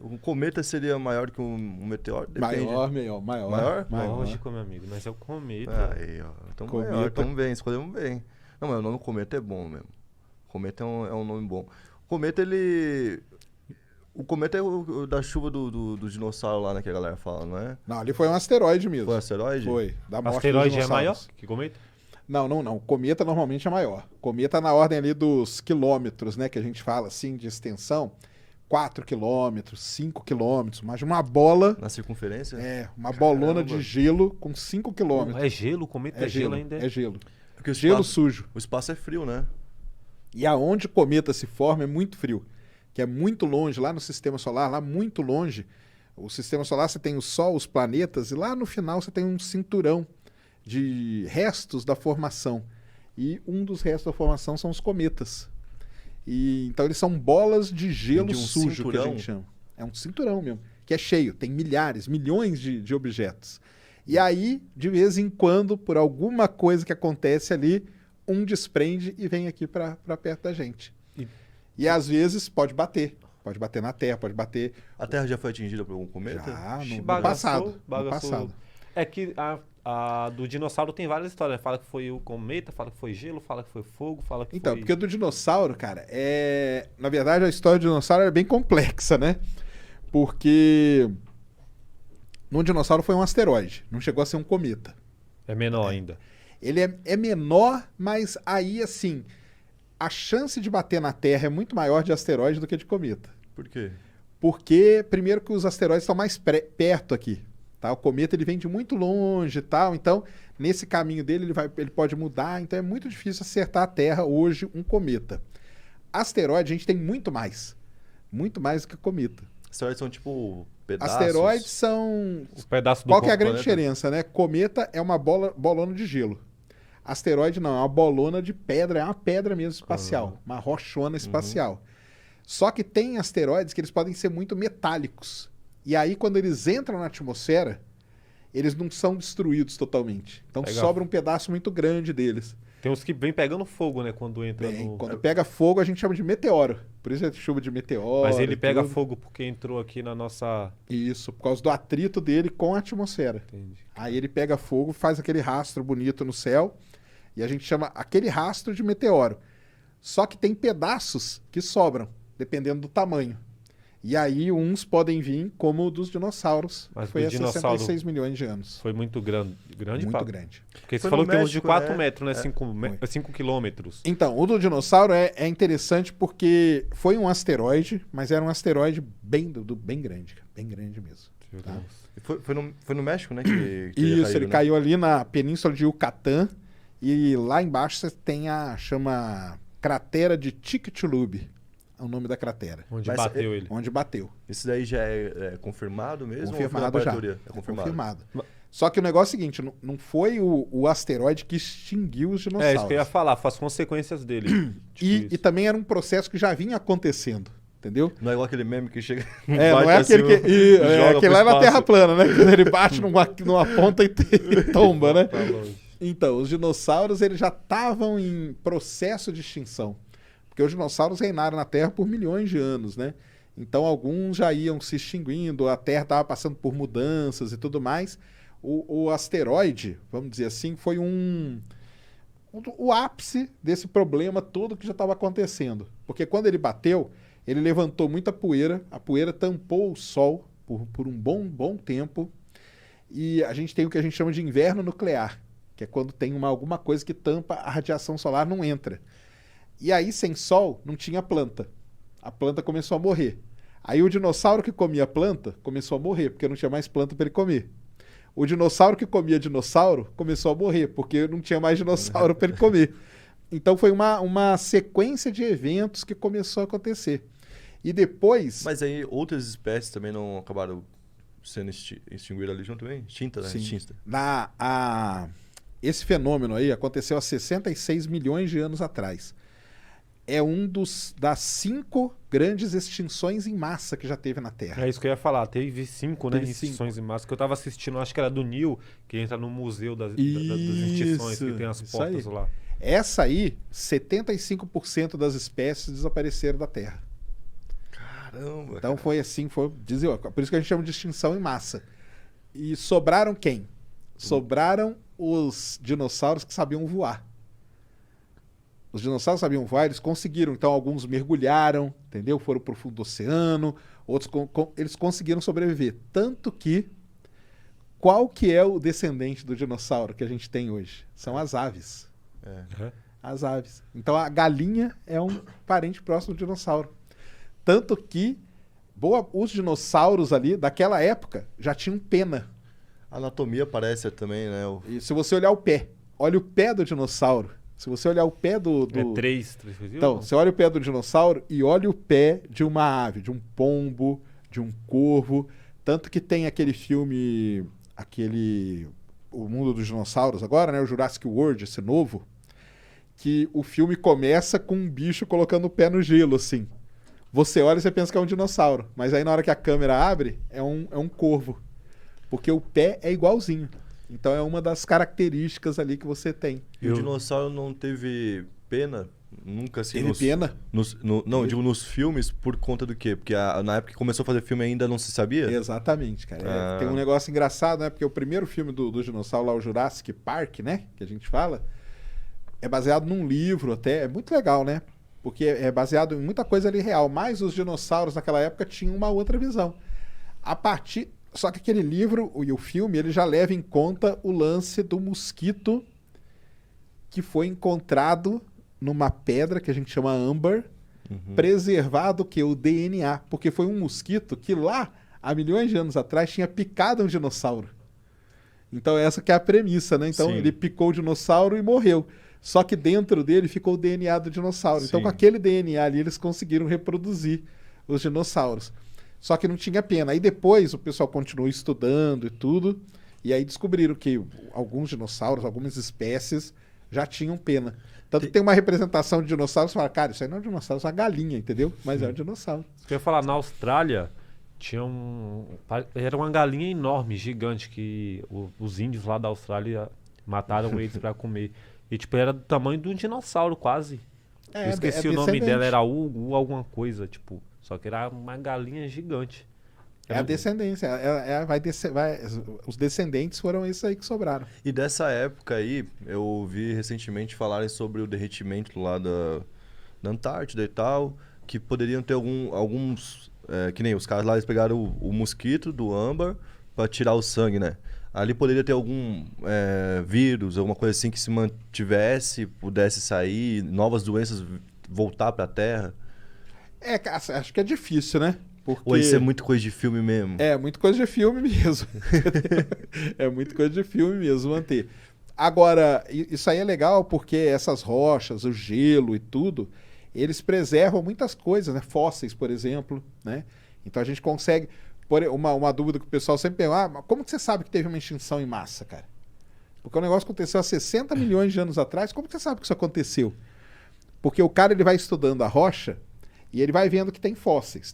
Um cometa seria maior que um meteoro? Depende. Maior. Maior? Lógico, meu amigo, mas é o cometa. Aí, ó. Então Cometa. maior, tamo bem, escolhemos bem. Não, mas o nome cometa é bom mesmo. Cometa é um nome bom. Cometa, ele... O cometa é o da chuva do dinossauro lá, né, que a galera fala, não é? Não, ali foi um asteroide mesmo. Foi asteroide? Foi, da morte Asteroide dos é dinossauros. maior que cometa? Não. Cometa normalmente é maior. Cometa na ordem ali dos quilômetros, né? Que a gente fala assim de extensão. 4 quilômetros, 5 quilômetros. Mas uma bola... Na circunferência? Uma bolona Caramba. de gelo com 5 quilômetros. É gelo? O cometa é gelo ainda? É gelo. Porque Gelo sujo. O espaço é frio, né? E aonde o cometa se forma é muito frio. Que é muito longe, lá no sistema solar, lá muito longe. O sistema solar você tem o Sol, os planetas, e lá no final você tem um cinturão de restos da formação. E um dos restos da formação são os cometas. E, então eles são bolas de gelo De um sujo, cinturão? que a gente chama. É um cinturão mesmo, que é cheio, tem milhares, milhões de objetos. E aí, de vez em quando, por alguma coisa que acontece ali, um desprende e vem aqui para perto da gente. E às vezes pode bater na Terra, pode bater... A Terra já foi atingida por algum cometa? Já, no Bagaçou. passado. É que a do dinossauro tem várias histórias. Fala que foi o cometa, fala que foi gelo, fala que foi fogo, fala que Então, foi... porque do dinossauro, cara, na verdade a história do dinossauro é bem complexa, né? Porque no dinossauro foi um asteroide, não chegou a ser um cometa. É menor ainda. Ele é menor, mas aí, assim, a chance de bater na Terra é muito maior de asteroide do que de cometa. Por quê? Porque, primeiro, que os asteroides estão mais perto aqui. Tá? O cometa ele vem de muito longe e tal, então nesse caminho dele ele pode mudar, então é muito difícil acertar a Terra hoje um cometa. Asteroide a gente tem muito mais do que cometa. Asteroides são tipo pedaços? Asteroides são... Os pedaços do Qual que é a grande planeta? diferença, né? Cometa é uma bolona de gelo. Asteroide não, é uma bolona de pedra, é uma pedra mesmo espacial, uma rochona espacial. Só que tem asteroides que eles podem ser muito metálicos. E aí, quando eles entram na atmosfera, eles não são destruídos totalmente. Então sobra um pedaço muito grande deles. Tem uns que vem pegando fogo, né? Quando entra Bem, no... quando pega fogo, a gente chama de meteoro. Por isso é chuva de meteoro. Mas ele e pega tudo. fogo porque entrou aqui na nossa... Isso, por causa do atrito dele com a atmosfera. Entendi. Aí ele pega fogo, faz aquele rastro bonito no céu, e a gente chama aquele rastro de meteoro. Só que tem pedaços que sobram, dependendo do tamanho. E aí uns podem vir como o dos dinossauros, Mas que foi do há dinossauro 66 milhões de anos. Foi muito grande. Grande, Muito Pablo? grande. Porque você Foi falou no que tem uns de México, 4 né? metros, né? 5 quilômetros. Então, o do dinossauro é interessante porque foi um asteroide, mas era um asteroide bem grande, cara, bem grande mesmo. Meu Tá. Deus. Foi no México, né? Que Isso, ele né? caiu ali na península de Yucatán e lá embaixo você tem chama cratera de Chicxulub, é o nome da cratera, Onde Mas bateu ele. onde bateu. Esse daí já é confirmado mesmo? Confirmado ou foi já. na teoria? É confirmado. Só que o negócio é o seguinte, não foi o asteroide que extinguiu os É, dinossauros. isso que eu ia falar, faz consequências dele. E também era um processo que já vinha acontecendo, entendeu? Não é igual aquele meme que chega... Não é aquele aquele lá é na Terra plana, né? Quando ele bate numa ponta e tomba, né? Tá longe. Então, os dinossauros eles já estavam em processo de extinção. Porque os dinossauros reinaram na Terra por milhões de anos, né? Então, alguns já iam se extinguindo, a Terra estava passando por mudanças e tudo mais. O asteroide, vamos dizer assim, foi o ápice desse problema todo que já estava acontecendo. Porque quando ele bateu, ele levantou muita poeira, a poeira tampou o Sol por um bom tempo, e a gente tem o que a gente chama de inverno nuclear, que é quando tem alguma coisa que tampa a radiação solar, não entra. E aí, sem Sol, não tinha planta. A planta começou a morrer. Aí o dinossauro que comia planta começou a morrer, porque não tinha mais planta para ele comer. O dinossauro que comia dinossauro começou a morrer, porque não tinha mais dinossauro para ele comer. Então foi uma sequência de eventos que começou a acontecer. E depois... Mas aí outras espécies também não acabaram sendo extinguidas ali junto também? Extinta, né? Sim. Extinta. Esse fenômeno aí aconteceu há 66 milhões de anos atrás. É das 5 grandes extinções em massa que já teve na Terra. É isso que eu ia falar. Teve 5, né? Teve Extinções em massa. Que eu tava assistindo, acho que era do Neil, que entra no museu das extinções, que tem as isso portas aí. lá. Essa aí, 75% das espécies desapareceram da Terra. Caramba. Então foi assim, dizia, por isso que a gente chama de extinção em massa. E sobraram quem? Sobraram os dinossauros que sabiam voar. Os dinossauros sabiam voar, eles conseguiram. Então alguns mergulharam, entendeu? Foram para o fundo do oceano, outros eles conseguiram sobreviver. Tanto que qual que é o descendente do dinossauro que a gente tem hoje? São as aves. É. As aves. Então a galinha é um parente próximo do dinossauro. Tanto que os dinossauros ali daquela época já tinham pena. A anatomia parece também, né? E se você olhar o pé, olha o pé do dinossauro. Se você olhar o pé do... É três Então, você olha o pé do dinossauro e olha o pé de uma ave, de um pombo, de um corvo. Tanto que tem aquele filme, O Mundo dos Dinossauros agora, né? O Jurassic World, esse novo. Que o filme começa com um bicho colocando o pé no gelo, assim. Você olha e você pensa que é um dinossauro. Mas aí na hora que a câmera abre, é um corvo. Porque o pé é igualzinho. Então é uma das características ali que você tem. E o dinossauro não teve pena? Nunca assim. Teve pena? Não, eu digo nos filmes por conta do quê? Porque na época que começou a fazer filme ainda não se sabia? Exatamente, cara. Tem um negócio engraçado, né? Porque o primeiro filme do dinossauro lá, o Jurassic Park, né? Que a gente fala, é baseado num livro até. É muito legal, né? Porque é baseado em muita coisa ali real. Mas os dinossauros naquela época tinham uma outra visão. Só que aquele livro e o filme, ele já leva em conta o lance do mosquito que foi encontrado numa pedra que a gente chama âmbar, preservado o DNA, porque foi um mosquito que lá, há milhões de anos atrás, tinha picado um dinossauro. Então essa que é a premissa, né? Então Sim. ele picou o dinossauro e morreu. Só que dentro dele ficou o DNA do dinossauro. Então Sim. com aquele DNA ali, eles conseguiram reproduzir os dinossauros. Só que não tinha pena. Aí depois o pessoal continuou estudando e tudo, e aí descobriram que alguns dinossauros, algumas espécies já tinham pena. Tanto que tem uma representação de dinossauros, você fala, cara, isso aí não é um dinossauro, isso é uma galinha, entendeu? Mas é um dinossauro. Eu ia falar, na Austrália tinha era uma galinha enorme, gigante, que os índios lá da Austrália mataram eles pra comer. E tipo, era do tamanho de um dinossauro quase. Eu esqueci o nome dela, era U alguma coisa, tipo. Só que era uma galinha gigante. É a descendência. Os descendentes foram esses aí que sobraram. E dessa época aí, eu ouvi recentemente falarem sobre o derretimento lá da Antártida e tal, que poderiam ter alguns... que nem os caras lá, eles pegaram o mosquito do âmbar para tirar o sangue, né? Ali poderia ter algum vírus, alguma coisa assim que se mantivesse, pudesse sair, novas doenças voltar para a Terra. Acho que é difícil, né? Porque... Ou isso é muito coisa de filme mesmo? É, muito coisa de filme mesmo. É muito coisa de filme mesmo manter. Agora, isso aí é legal porque essas rochas, o gelo e tudo, eles preservam muitas coisas, né? Fósseis, por exemplo, né? Então a gente consegue... Uma dúvida que o pessoal sempre pergunta, mas como que você sabe que teve uma extinção em massa, cara? Porque o negócio aconteceu há 60 milhões de anos atrás, como que você sabe que isso aconteceu? Porque o cara ele vai estudando a rocha e ele vai vendo que tem fósseis.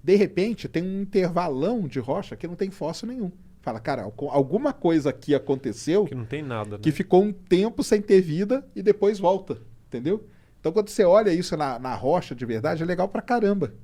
De repente, tem um intervalão de rocha que não tem fóssil nenhum. Fala, cara, alguma coisa aqui aconteceu Que não tem nada, né? que ficou um tempo sem ter vida e depois volta, entendeu? Então, quando você olha isso na rocha de verdade, é legal pra caramba.